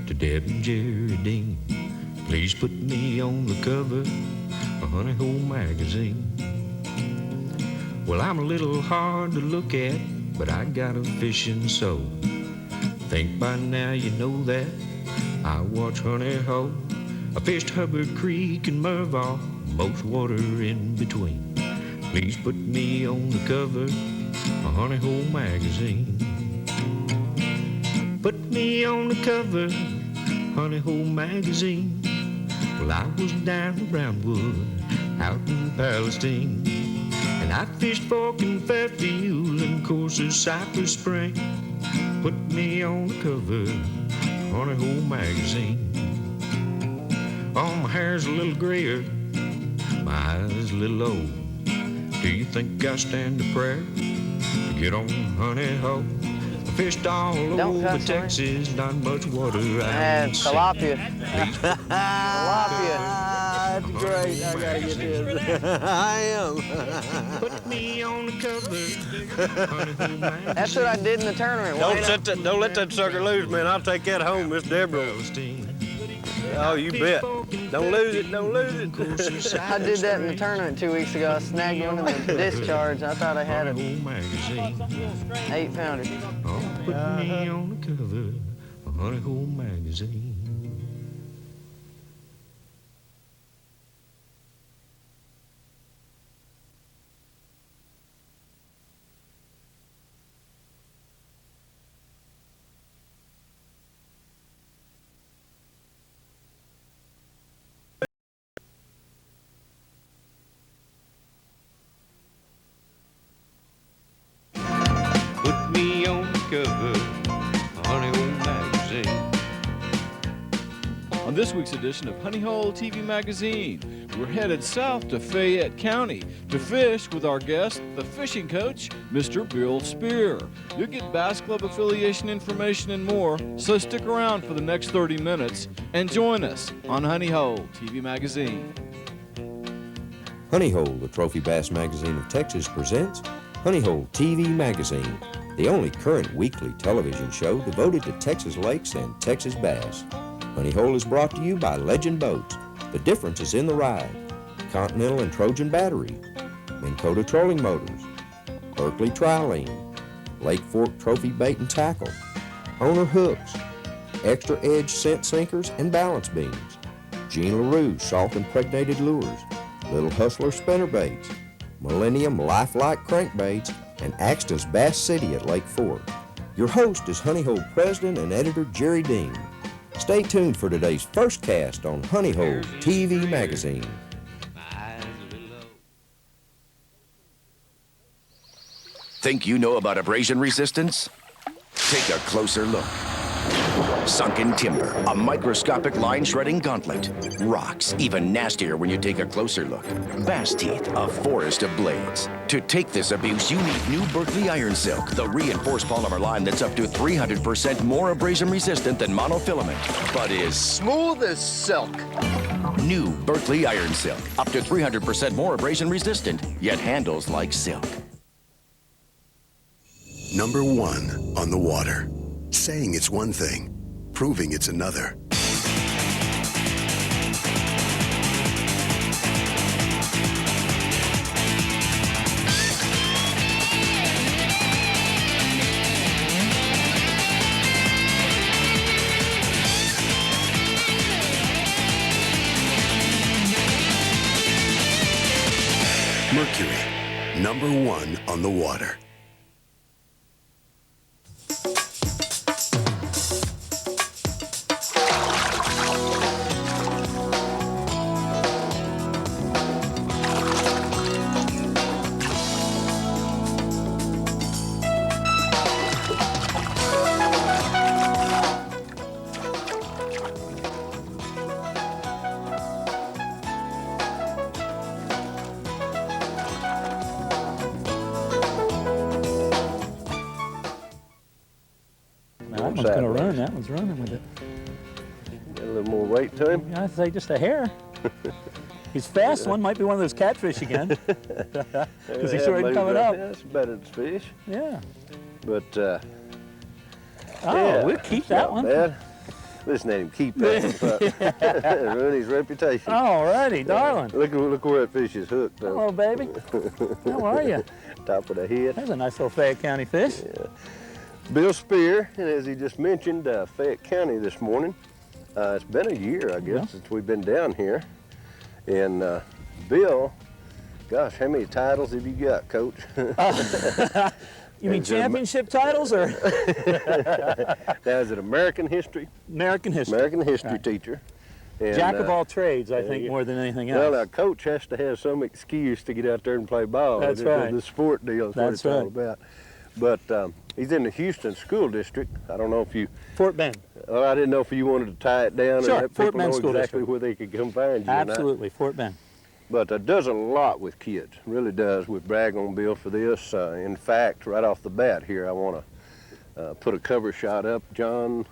to Deb and Jerry Dean. Please put me on the cover of Honey Hole magazine. Well, I'm a little hard to look at, but I got a fishing soul. Think by now you know that I watch Honey Hole. I fished Hubbard Creek and Mervale, most water in between. Please put me on the cover of Honey Hole magazine. Put me on the cover, Honey Hole magazine. Well, I was down in Brownwood, out in Palestine, and I fished Fork and Fairfield and courses Cypress Spring. Put me on the cover, Honey Hole magazine. Oh, my hair's a little grayer, my eyes a little old. Do you think I stand a prayer to get on Honey Hole? I fished all over Texas, not much water I tilapia. Tilapia. That's great. I gotta get this. I am. Put me on the cover. Honey Hole magazine. That's what I did in the tournament. Don't let that sucker loose, man. I'll take that home, Miss Deborah. Oh, you bet. Don't lose it. Don't lose it. I did that in the tournament 2 weeks ago. I snagged one in the discharge. I thought I had a 8-pounder. Oh, put me on the cover of Honey Hole magazine. Put me on the cover of Honey Hole magazine. On this week's edition of Honey Hole TV Magazine, we're headed south to Fayette County to fish with our guest, the fishing coach, Mr. Bill Speer. You'll get Bass Club affiliation information and more, so stick around for the next 30 minutes and join us on Honey Hole TV Magazine. Honey Hole, the Trophy Bass Magazine of Texas, presents Honey Hole TV Magazine, the only current weekly television show devoted to Texas lakes and Texas bass. Honey Hole is brought to you by Legend Boats. The difference is in the ride. Continental and Trojan Battery, Minn Kota Trolling Motors, Berkeley Trilene, Lake Fork Trophy Bait and Tackle, Owner Hooks, Extra Edge Scent Sinkers and Balance Beams, Jean LaRue Salt Impregnated Lures, Little Hustler Spinnerbaits, Millennium Lifelike Crankbaits, and Axton's Bass City at Lake Fork. Your host is Honey Hole President and Editor Jerry Dean. Stay tuned for today's first cast on Honey Hole TV Magazine. Think you know about abrasion resistance? Take a closer look. Sunken timber, a microscopic line shredding gauntlet. Rocks, even nastier when you take a closer look. Bass teeth, a forest of blades. To take this abuse, you need new Berkeley Iron Silk, the reinforced polymer line that's up to 300% more abrasion resistant than monofilament, but is Smooth as silk. new Berkeley Iron Silk, up to 300% more abrasion resistant, yet handles like silk. Number one on the water. Saying it's one thing, proving it's another. Mercury, number one on the water. That one's going to run. That one's running with it. Got a little more weight to him. I'd say just a hair. He's fast. One might be one of those catfish again. Because he's already coming up. Yeah, that's better than fish. Yeah. But, Oh, yeah, we'll keep that one. Bad. Listen at him keep that. Ruin his reputation. All righty, darling. Look where that fish is hooked, though. Hello, baby. How are you? Top of the head. There's a nice little Fayette County fish. Yeah. Bill Speer, and as he just mentioned, Fayette County this morning. It's been a year, I guess, since we've been down here. And Bill, gosh, how many titles have you got, Coach? You mean championship titles, or? Now, is it American history? American history. American history teacher. And, Jack of all trades, I think, more than anything else. Well, now, Coach has to have some excuse to get out there and play ball. That's right. The sport deal is what it's all about. But he's in the Houston School District. I don't know if you... Fort Bend. Well, I didn't know if you wanted to tie it down Sure, and let Fort people Bend know School exactly District. where they could come find you. Absolutely, Fort Bend. But does a lot with kids, really does. We brag on Bill for this. In fact, right off the bat here, I want to put a cover shot up. John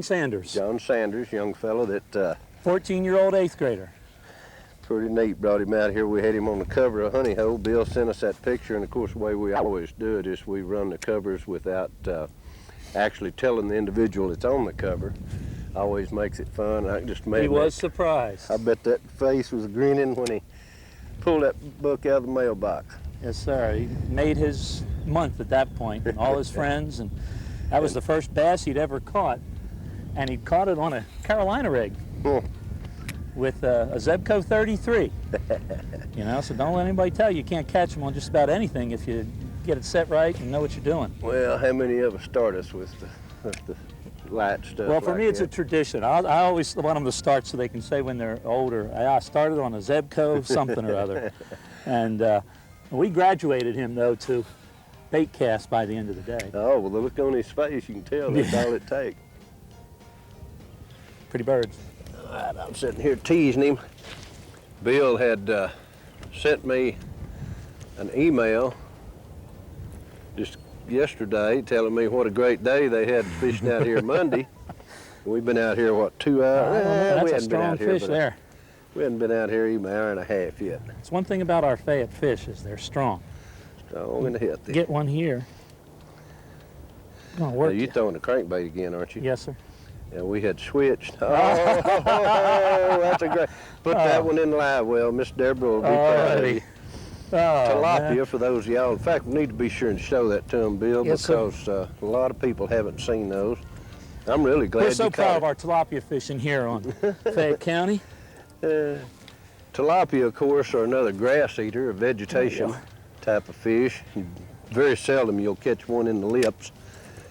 Sanders. John Sanders, young fellow that... 14-year-old 8th grader. Pretty neat, brought him out here. We had him on the cover of Honey Hole. Bill sent us that picture, and of course the way we always do it is we run the covers without actually telling the individual it's on the cover. Always makes it fun. I just made He was surprised. I bet that face was grinning when he pulled that book out of the mailbox. Yes, sir. He made his month at that point, and all his friends, and that was the first bass he'd ever caught, and he caught it on a Carolina rig with a Zebco 33. You know, so don't let anybody tell you can't catch them on just about anything if you get it set right and know what you're doing. Well, how many of us start us with the light stuff? Well, for me, it's that? a tradition. I always want them to start so they can say when they're older, I started on a Zebco something or other. And we graduated him, though, to bait cast by the end of the day. Oh, well, the look on his face, you can tell that's all it takes. Pretty birds. All right, I'm sitting here teasing him. Bill had sent me an email just yesterday telling me what a great day they had fishing out here Monday. We've been out here, what, 2 hours? That's a strong fish there. We hadn't been out here even an hour and a half yet. It's one thing about our Fayette fish is they're strong. Strong in the hit. Get one here. Gonna Now, work you're throwing the crankbait again, aren't you? Yes, sir. And we had switched. Oh, that's a great. Put that one in live well. Miss Deborah will be proud of you. Tilapia, man. for those of y'all. In fact, we need to be sure and show that to them, Bill, Yes, because a lot of people haven't seen those. I'm really glad We're you so caught proud it. of our tilapia fishing here on Fayette County. Tilapia, of course, are another grass eater, a vegetation type of fish. Very seldom you'll catch one in the lips.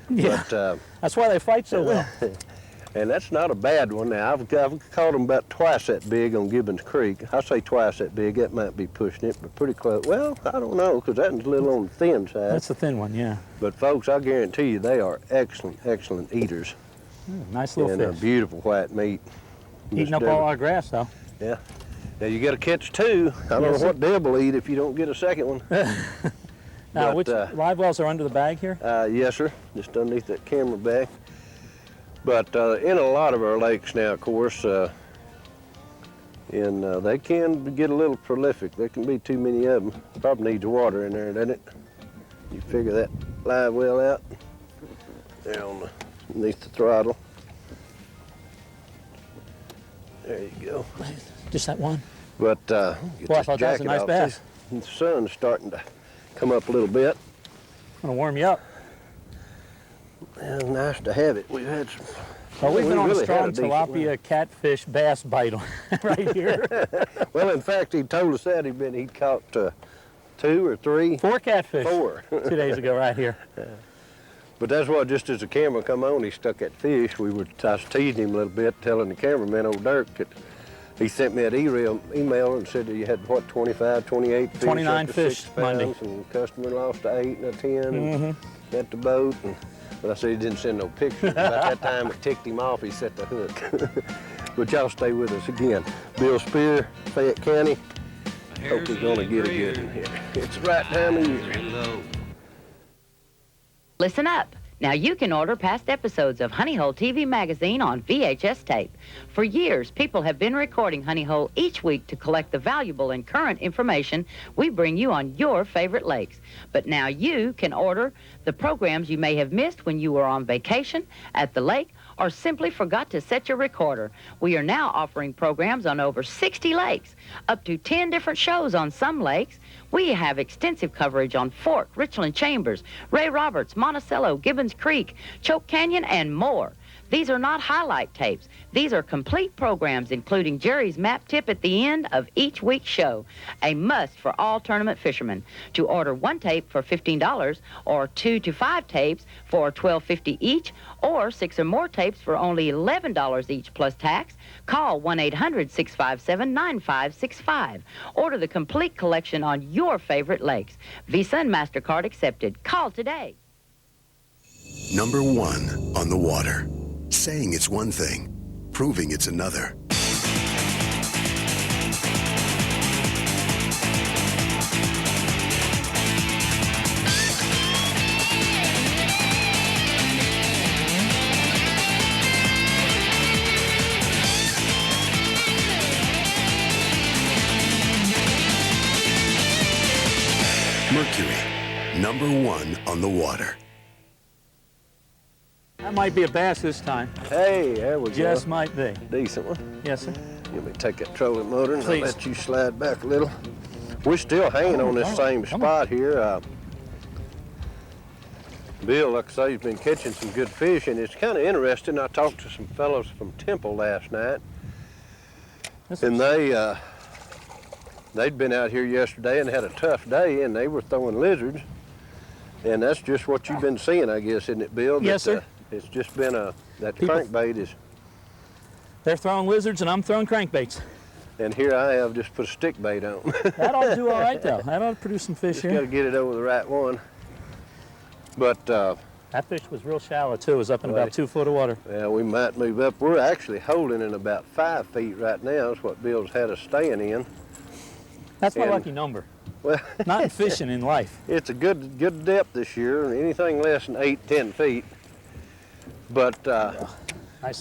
Yeah, But, that's why they fight so well. and that's not a bad one. Now, I've caught them about twice that big on Gibbons Creek. I say twice that big. That might be pushing it, but pretty close. Well, I don't know, because that one's a little on the thin side. That's the thin one, yeah. But, folks, I guarantee you they are excellent, excellent eaters. Nice little And fish. beautiful white meat. Eating up all our grass, though. Yeah. Now, you got to catch two. I don't know what Deb will eat if you don't get a second one. Now, But, which live wells are under the bag here? Yes, sir. Just underneath that camera bag. But in a lot of our lakes now, of course, they can get a little prolific. There can be too many of them. Probably needs water in there, doesn't it? You figure that live well out there underneath the throttle. There you go. Just that one? But get Well, I this thought that was a jacket nice off, bass. too. The sun's starting to come up a little bit. I'm gonna warm you up. Well, nice to have it. We've had some. Well, we've been on really a strong had decent one. tilapia, catfish, bass bite on right here. Well, in fact, he told us that he'd caught 2 or 3. 4 catfish. 4. 2 days ago right here. But that's what, just as the camera come on, he stuck that fish. I was teasing him a little bit, telling the cameraman, old Dirk, that he sent me that email and said that you had, what, 25, 28 fish? 29 up to fish 6 Monday. pounds, and the customer lost 8 and a 10 at the boat. But I said he didn't send no pictures. About that time it ticked him off, he set the hook. But y'all stay with us again. Bill Speer, Fayette County. Hope we're gonna get a good one here. It's the right time of year. Listen up. Now you can order past episodes of Honey Hole TV magazine on VHS tape. For years, people have been recording Honey Hole each week to collect the valuable and current information we bring you on your favorite lakes. But now you can order the programs you may have missed when you were on vacation, at the lake, or simply forgot to set your recorder. We are now offering programs on over 60 lakes, up to 10 different shows on some lakes. We have extensive coverage on Fort, Richland Chambers, Ray Roberts, Monticello, Gibbons Creek, Choke Canyon, and more. These are not highlight tapes. These are complete programs, including Jerry's map tip at the end of each week's show, a must for all tournament fishermen. To order one tape for $15, or 2 to 5 tapes for $12.50 each, or 6 or more tapes for only $11 each plus tax, call 1-800-657-9565. Order the complete collection on your favorite lakes. Visa and MasterCard accepted. Call today. Number 1 on the water. Saying it's one thing, proving it's another. Mercury, number 1 on the water. That might be a bass this time. Hey, there we go. Just might be. Decent one. Yes, sir. Let me take that trolling motor and I'll Please. let you slide back a little. We're still hanging on this same spot here. Bill, like I say, he's been catching some good fish, and it's kind of interesting. I talked to some fellows from Temple last night, and they'd been out here yesterday and had a tough day, and they were throwing lizards. And that's just what you've been seeing, I guess, isn't it, Bill? Yes, sir. It's just been that crankbait is. They're throwing lizards and I'm throwing crankbaits. And here I have just put a stick bait on. That ought to do all right, though. That ought to produce some fish just here. got to get it over the right one. But that fish was real shallow too. It was up in about 2 foot of water. Yeah, we might move up. We're actually holding in about 5 feet right now. That's what Bill's had us staying in. That's my lucky number. Well, not in fishing, in life. It's a good depth this year. Anything less than 8, 10 feet. But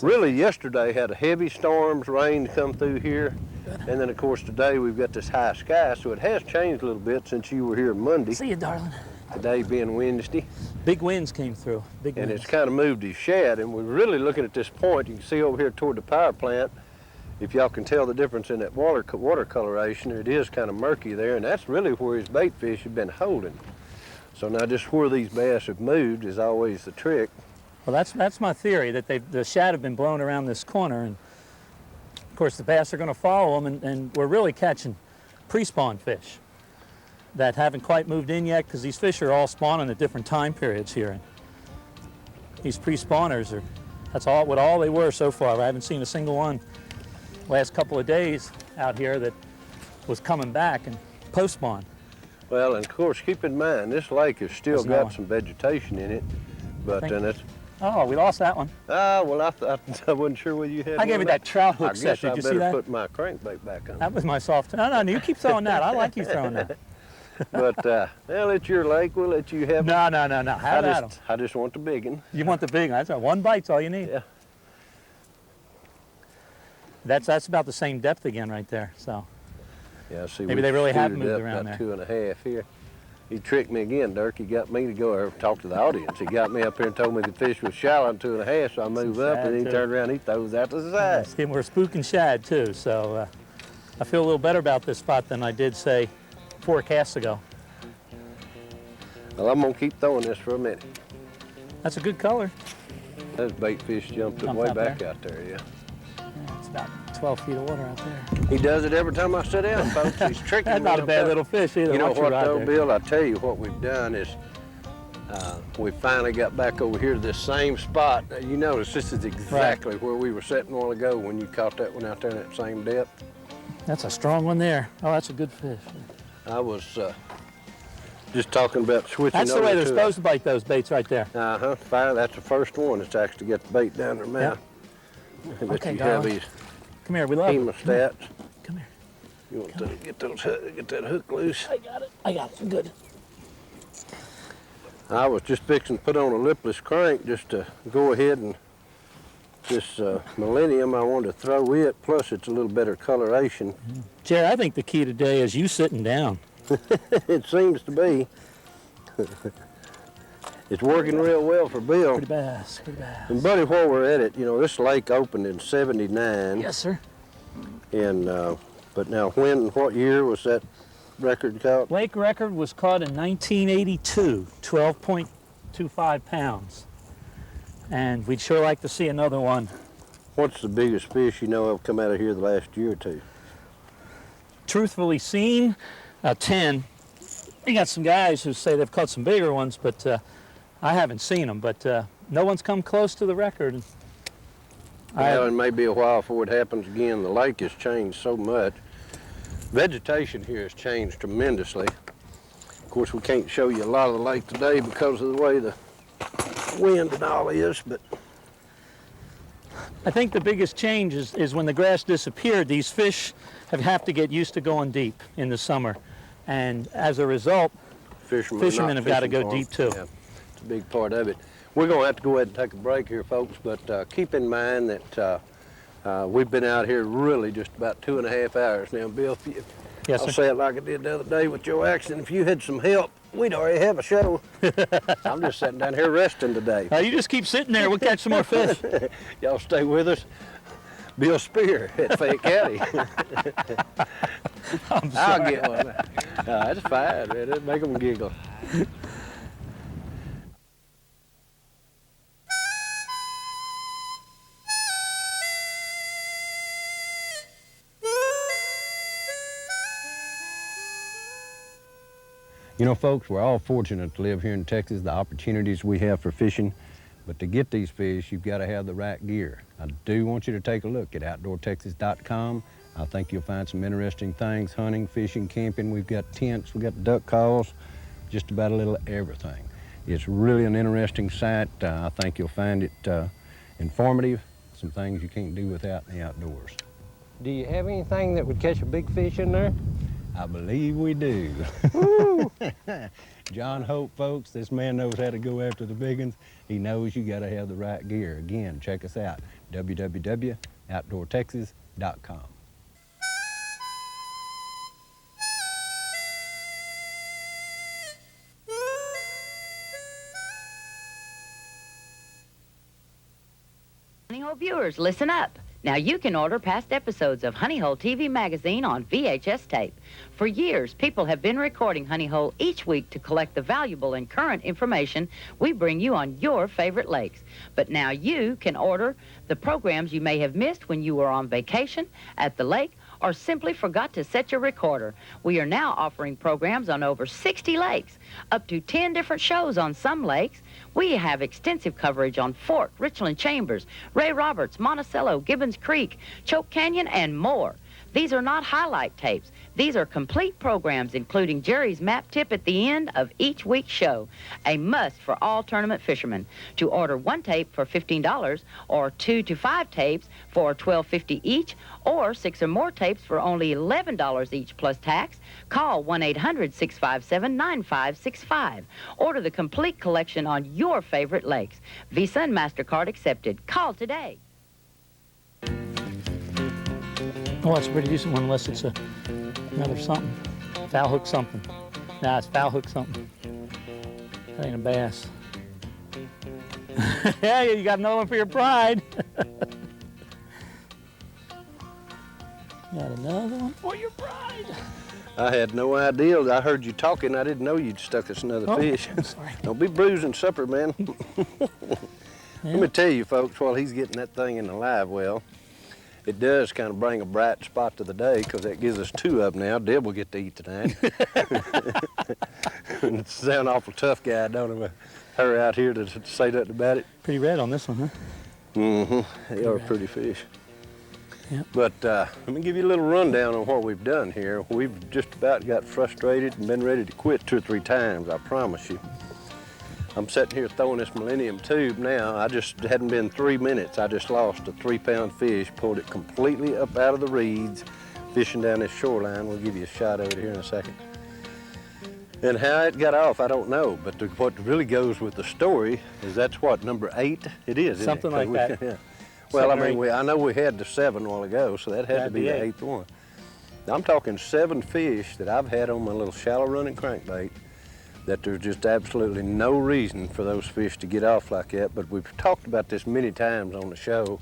really, yesterday had a heavy storms, rain come through here, and then of course today we've got this high sky, so it has changed a little bit since you were here Monday. See you, darling. Today being Wednesday. Big winds came through. Big winds. And it's kind of moved his shad, and we're really looking at this point. You can see over here toward the power plant, if y'all can tell the difference in that water coloration, it is kind of murky there, and that's really where his bait fish have been holding. So now just where these bass have moved is always the trick. Well, that's my theory, that the shad have been blown around this corner, and of course the bass are going to follow them, and we're really catching pre-spawn fish that haven't quite moved in yet, because these fish are all spawning at different time periods here. And these pre-spawners that's all they were so far. I haven't seen a single one last couple of days out here that was coming back and post-spawn. Well, and of course, keep in mind, this lake has still got some vegetation in it, but then it's... Oh, we lost that one. Ah, well, I wasn't sure whether you had I gave you that trout hook set. Did you see that? I better put my crankbait back on. That was my soft... No, you keep throwing that. I like you throwing that. But, well, it's your lake. We'll let you have it. No. Have at 'em. I just want the big one. You want the big one. That's right. One bite's all you need. Yeah. That's about the same depth again right there, so. Yeah, see, maybe they really have moved up around about there. 2.5 here. He tricked me again, Dirk. He got me to go over and talk to the audience. He got me up here and told me the fish was shallow at 2.5, so I moved up, and he turned around and he throws out to the side. Yes, we're spooking shad too, so I feel a little better about this spot than I did, say, 4 casts ago. Well, I'm gonna keep throwing this for a minute. That's a good color. Those bait fish jumped way back out there, yeah. It's about 12 feet of water out there. He does it every time I sit down, folks. He's tricking That's me. not a bad little fish either. You know what, though, there. Bill? I tell you what we've done is we finally got back over here to this same spot. Now, you notice this is exactly where we were sitting a while ago when you caught that one out there in that same depth. That's a strong one there. Oh, that's a good fish. I was just talking about switching That's the over way they're to supposed to bite those baits right there. Fine. That's the first one that's actually got the bait down their mouth. Yep. Okay, you have darling. these Come here, we love you. hemostats. Come here. You want to get that hook loose? I got it. Good. I was just fixing to put on a lipless crank just to go ahead and this Millennium, I wanted to throw it, plus it's a little better coloration. Jerry, I think the key today is you sitting down. It seems to be. It's working real well for Bill. Pretty bass, pretty bass. And buddy, while we're at it, you know, this lake opened in '79. Yes, sir. And, but now what year was that record caught? Lake record was caught in 1982, 12.25 pounds. And we'd sure like to see another one. What's the biggest fish you know have come out of here the last year or two? Truthfully seen, 10. We got some guys who say they've caught some bigger ones, but I haven't seen them. But no one's come close to the record. Well, it may be a while before it happens again. The lake has changed so much. Vegetation here has changed tremendously. Of course, we can't show you a lot of the lake today because of the way the wind and all is, but I think the biggest change is when the grass disappeared, these fish have to get used to going deep in the summer. And as a result, fishermen have got to go deep too. Yeah, it's a big part of it. We're going to have to go ahead and take a break here, folks, but keep in mind that we've been out here really just about 2.5 hours now. Bill, Yes, I'll sir. say it like I did the other day with Joe Axton. If you had some help, we'd already have a show. I'm just sitting down here resting today. You just keep sitting there. We'll catch some more fish. Y'all stay with us. Bill Speer at Fayette County. I'll get one. That's fine, man. It'll make them giggle. You know, folks, we're all fortunate to live here in Texas, the opportunities we have for fishing. But to get these fish, you've got to have the right gear. I do want you to take a look at OutdoorTexas.com. I think you'll find some interesting things, hunting, fishing, camping. We've got tents, we've got duck calls, just about a little everything. It's really an interesting site. I think you'll find it informative, some things you can't do without in the outdoors. Do you have anything that would catch a big fish in there? I believe we do. John Hope, folks, this man knows how to go after the big ones. He knows you got to have the right gear. Again, check us out, www.OutdoorTexas.com. Honey Hole viewers, listen up. Now you can order past episodes of Honey Hole TV magazine on VHS tape. For years, people have been recording Honey Hole each week to collect the valuable and current information we bring you on your favorite lakes. But now you can order the programs you may have missed when you were on vacation, at the lake, or simply forgot to set your recorder. We are now offering programs on over 60 lakes, up to 10 different shows on some lakes. We have extensive coverage on Fort, Richland Chambers, Ray Roberts, Monticello, Gibbons Creek, Choke Canyon, and more. These are not highlight tapes. These are complete programs, including Jerry's map tip at the end of each week's show. A must for all tournament fishermen. To order one tape for $15, or 2 to 5 tapes for $12.50 each, or 6 or more tapes for only $11 each plus tax, call 1-800-657-9565. Order the complete collection on your favorite lakes. Visa and MasterCard accepted. Call today. Oh, it's a pretty decent one, unless it's another something. Foul hook something. Nah, it's foul hook something. That ain't a bass. Yeah, you got another one for your pride. Got another one for your pride. I had no idea. I heard you talking. I didn't know you'd stuck us another fish. Sorry. Don't be bruising supper, man. Yeah. Let me tell you, folks, while he's getting that thing in the live well, it does kind of bring a bright spot to the day, because that gives us 2 of them now. Deb will get to eat tonight. It sound awful tough guy, don't it? Her out here to say nothing about it. Pretty red on this one, huh? Mm-hmm. They are pretty fish. Yep. But let me give you a little rundown on what we've done here. We've just about got frustrated and been ready to quit 2 or 3 times, I promise you. I'm sitting here throwing this Millennium tube now. I just hadn't been 3 minutes. I just lost a 3-pound fish, pulled it completely up out of the reeds, fishing down this shoreline. We'll give you a shot of it here in a second. And how it got off, I don't know. But what really goes with the story is that's what, number 8? It is, isn't Something it? like that. Yeah. Well, I 7 or mean, 8. I know we had the 7 a while ago, so that had to be the 8th one. I'm talking 7 fish that I've had on my little shallow running crankbait that there's just absolutely no reason for those fish to get off like that. But we've talked about this many times on the show,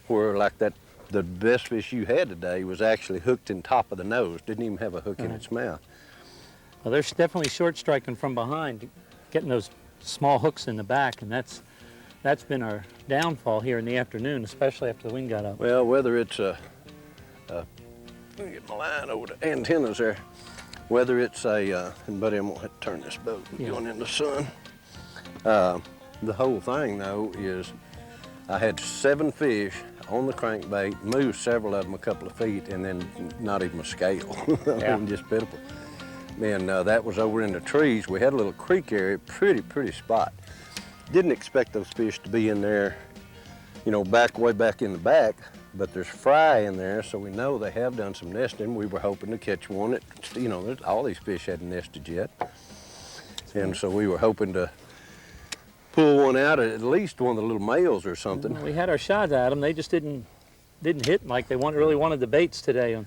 where like that, the best fish you had today was actually hooked in top of the nose, didn't even have a hook in its mouth. Well, they're definitely short striking from behind, getting those small hooks in the back, and that's been our downfall here in the afternoon, especially after the wind got up. Well, whether it's let me get my line over the antennas there. Whether it's and buddy, I'm gonna have to turn this boat, we're going in the sun. The whole thing though is I had 7 fish on the crankbait, moved several of them a couple of feet, and then not even a scale. I mean, just pitiful. And that was over in the trees. We had a little creek area, pretty spot. Didn't expect those fish to be in there, you know, way back in the back, but there's fry in there, so we know they have done some nesting. We were hoping to catch one that, you know, all these fish hadn't nested yet. And so we were hoping to pull one out, at least one of the little males or something. Well, we had our shots at them. They just didn't hit like they really wanted the baits today.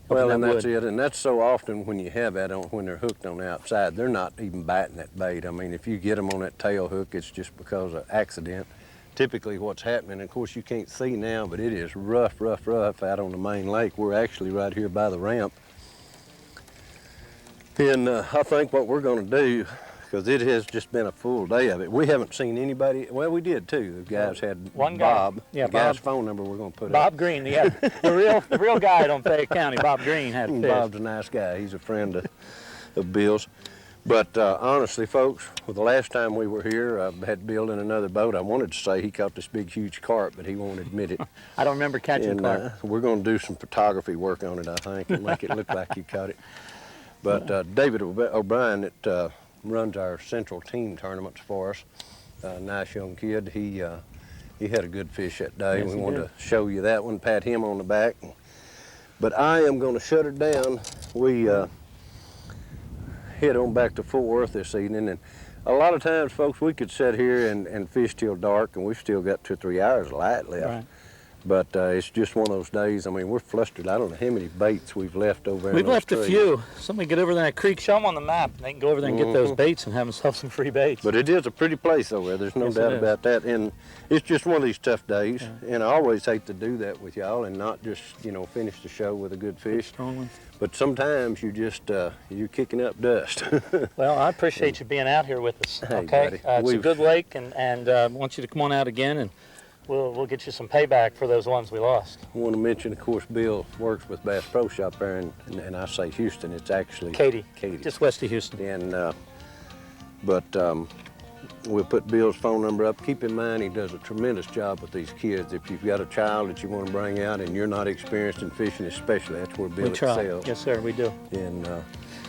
Well, and that's it, and that's so often when you have that when they're hooked on the outside, they're not even biting that bait. I mean, if you get them on that tail hook, it's just because of accident. Typically what's happening, of course you can't see now, but it is rough out on the main lake. We're actually right here by the ramp. And I think what we're gonna do, because it has just been a full day of it. We haven't seen anybody, well, we did too. The guys had one Bob. guy. Yeah, the guy's phone number we're gonna put Bob up. Green, yeah, the real guide on Fayette County, Bob Green, had fish. Bob's a nice guy. He's a friend of Bill's. But honestly, folks, well, the last time we were here, I had Bill in another boat. I wanted to say he caught this big, huge carp, but he won't admit it. I don't remember catching carp. We're going to do some photography work on it, I think, and make it look like he caught it. But David O'Brien, that runs our central team tournaments for us, nice young kid, he had a good fish that day. Yes, we wanted to show you that one, pat him on the back. But I am going to shut her down. We head on back to Fort Worth this evening, and a lot of times, folks, we could sit here and fish till dark, and we've still got 2 or 3 hours of light left. Right. But it's just one of those days. I mean, we're flustered. I don't know how many baits we've left over there. We've left a few. Somebody get over that creek, show them on the map, and they can go over there and get those baits and have themselves some free baits. But it is a pretty place over there. There's no doubt about that. And it's just one of these tough days. And I always hate to do that with y'all and not just, you know, finish the show with a good fish. Strong one. But sometimes you just, you're kicking up dust. Well, I appreciate you being out here with us. Hey, okay, buddy. it's a good lake, and I want you to come on out again, and we'll get you some payback for those ones we lost. I want to mention, of course, Bill works with Bass Pro Shop there, and I say Houston, it's actually Katy, Katy. just west of Houston. And we'll put Bill's phone number up. Keep in mind, he does a tremendous job with these kids. If you've got a child that you want to bring out and you're not experienced in fishing, especially, that's where Bill excels. Yes, sir, we do.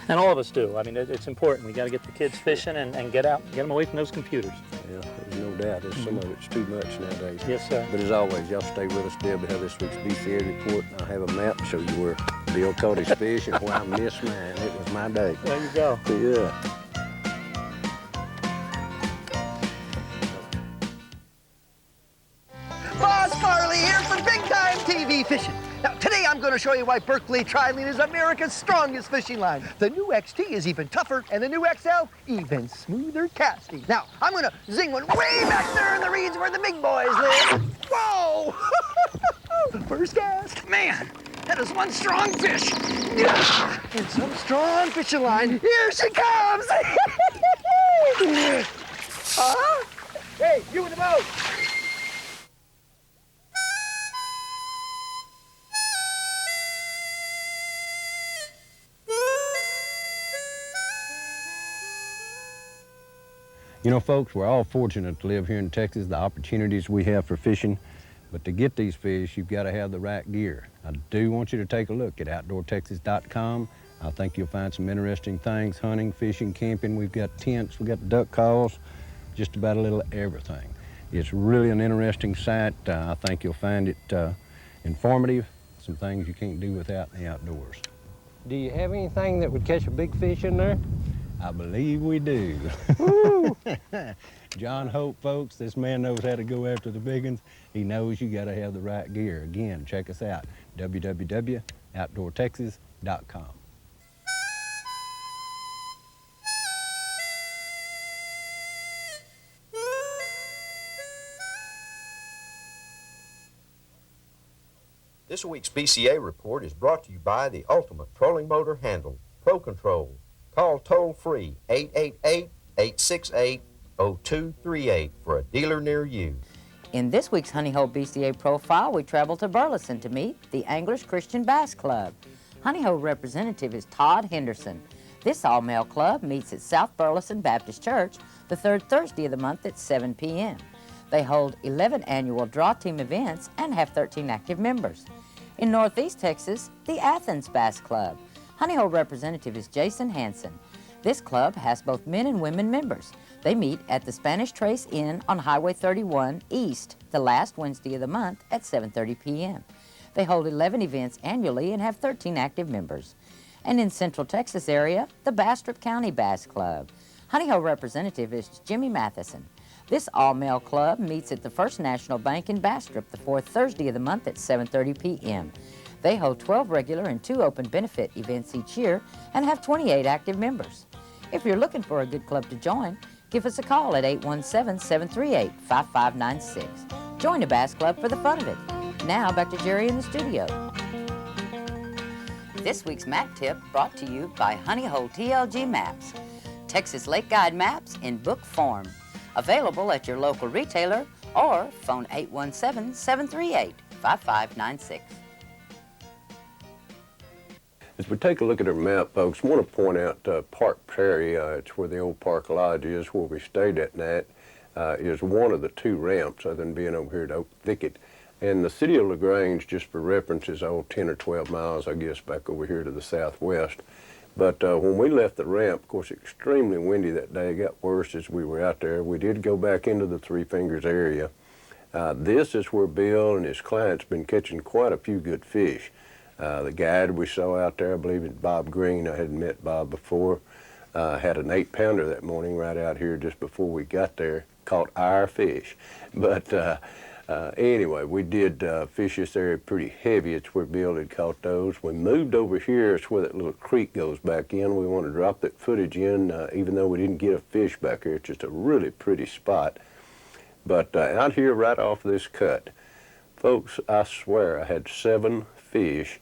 And all of us do. I mean, it's important. We got to get the kids fishing and get out, get them away from those computers. Yeah, there's no doubt. Some of it's too much nowadays. Yes, sir. But as always, y'all stay with us. Deb will have this week's BCA report. I'll have a map to show you where Bill caught his fish and where I missed mine. It was my day. There you go. Yeah. Boss Farley here for Big Time TV Fishing. Now, today I'm going to show you why Berkeley Tri-Lean is America's strongest fishing line. The new XT is even tougher, and the new XL even smoother casting. Now, I'm going to zing one way back there in the reeds where the big boys live. Whoa! First cast. Man, that is one strong fish. Yeah. And some strong fishing line. Here she comes! Huh? Hey, you in the boat! You know, folks, we're all fortunate to live here in Texas, the opportunities we have for fishing. But to get these fish, you've got to have the right gear. I do want you to take a look at OutdoorTexas.com. I think you'll find some interesting things, hunting, fishing, camping. We've got tents, we've got duck calls, just about a little everything. It's really an interesting site. I think you'll find it informative, some things you can't do without in the outdoors. Do you have anything that would catch a big fish in there? I believe we do. John Hope, folks, this man knows how to go after the big ones. He knows you gotta have the right gear. Again, check us out, www.outdoortexas.com. This week's BCA report is brought to you by the ultimate trolling motor handle, Pro Control. Call toll-free 888-868-0238 for a dealer near you. In this week's Honey Hole BCA profile, we travel to Burleson to meet the English Christian Bass Club. Honey Hole representative is Todd Henderson. This all-male club meets at South Burleson Baptist Church the third Thursday of the month at 7 p.m. They hold 11 annual draw team events and have 13 active members. In Northeast Texas, the Athens Bass Club. Honey Hole representative is Jason Hansen. This club has both men and women members. They meet at the Spanish Trace Inn on Highway 31 East the last Wednesday of the month at 7:30 p.m. They hold 11 events annually and have 13 active members. And in Central Texas area, the Bastrop County Bass Club. Honey Hole representative is Jimmy Matheson. This all-male club meets at the First National Bank in Bastrop the fourth Thursday of the month at 7:30 p.m. They hold 12 regular and 2 open benefit events each year and have 28 active members. If you're looking for a good club to join, give us a call at 817-738-5596. Join a bass club for the fun of it. Now back to Jerry in the studio. This week's map tip brought to you by Honey Hole TLG Maps. Texas Lake Guide maps in book form. Available at your local retailer or phone 817-738-5596. As we take a look at our map, folks, I want to point out Park Prairie. It's where the old Park Lodge is, where we stayed that night. Is one of the 2 ramps, other than being over here at Oak Thicket. And the city of LaGrange, just for reference, is 10 or 12 miles, I guess, back over here to the southwest. But when we left the ramp, of course, extremely windy that day. It got worse as we were out there. We did go back into the Three Fingers area. This is where Bill and his clients been catching quite a few good fish. The guide we saw out there, I believe it's Bob Green. I hadn't met Bob before. Had an 8-pounder that morning right out here just before we got there. Caught our fish. But anyway, we did fish this area pretty heavy. It's where Bill had caught those. We moved over here. It's where that little creek goes back in. We want to drop that footage in, even though we didn't get a fish back here. It's just a really pretty spot. But out here right off this cut, folks, I swear I had 7 fish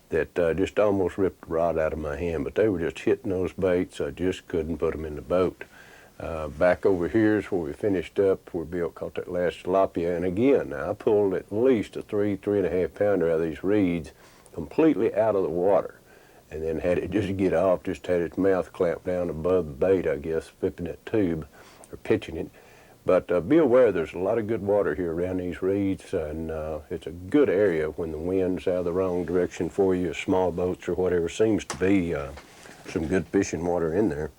that just almost ripped the rod out of my hand. But they were just hitting those baits. I just couldn't put them in the boat. Back over here is where we finished up, where Bill caught that last tilapia. And again, now, I pulled at least a 3.5 pounder out of these reeds completely out of the water. And then had it just get off, just had its mouth clamped down above the bait, I guess, flipping that tube or pitching it. But be aware there's a lot of good water here around these reeds, and it's a good area when the wind's out of the wrong direction for you, small boats or whatever. Seems to be some good fishing water in there.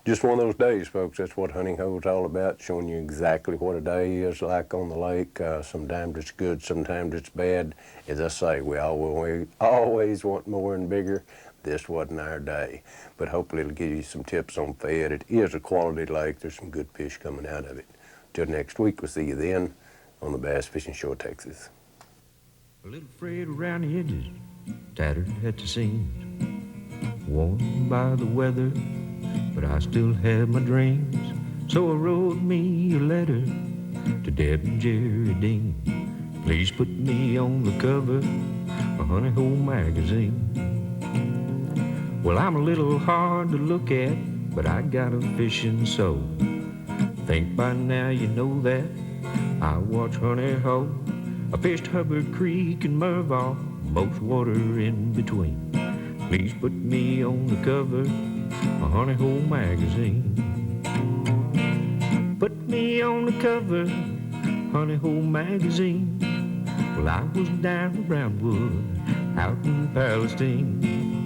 Just one of those days, folks. That's what Hunting Hole's all about, showing you exactly what a day is like on the lake. Sometimes it's good, sometimes it's bad. As I say, we always want more and bigger. This wasn't our day, but hopefully it'll give you some tips on Fayette. It is a quality lake. There's some good fish coming out of it. Till next week, we'll see you then on the Bass Fishing Show of Texas. A little frayed around the edges, tattered at the seams, worn by the weather, but I still have my dreams. So I wrote me a letter to Deb and Jerry Dean. Please put me on the cover of Honey Hole magazine. Well, I'm a little hard to look at, but I got a fishing soul. Think by now you know that. I watch Honey Hole. I fished Hubbard Creek and Mervale, most water in between. Please put me on the cover of Honey Hole magazine. Put me on the cover, Honey Hole magazine. Well, I was down in Brownwood, out in Palestine,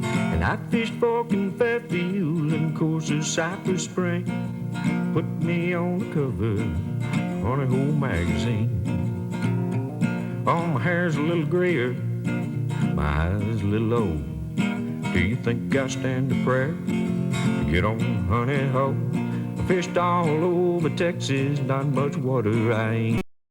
and I fished Fork and Fairfield and of course Cypress Spring. Put me on the cover, Honey Hole magazine. Oh, my hair's a little grayer, my eyes a little old. Do you think I stand a prayer to get on Honey Hole? I fished all over Texas, not much water I ain't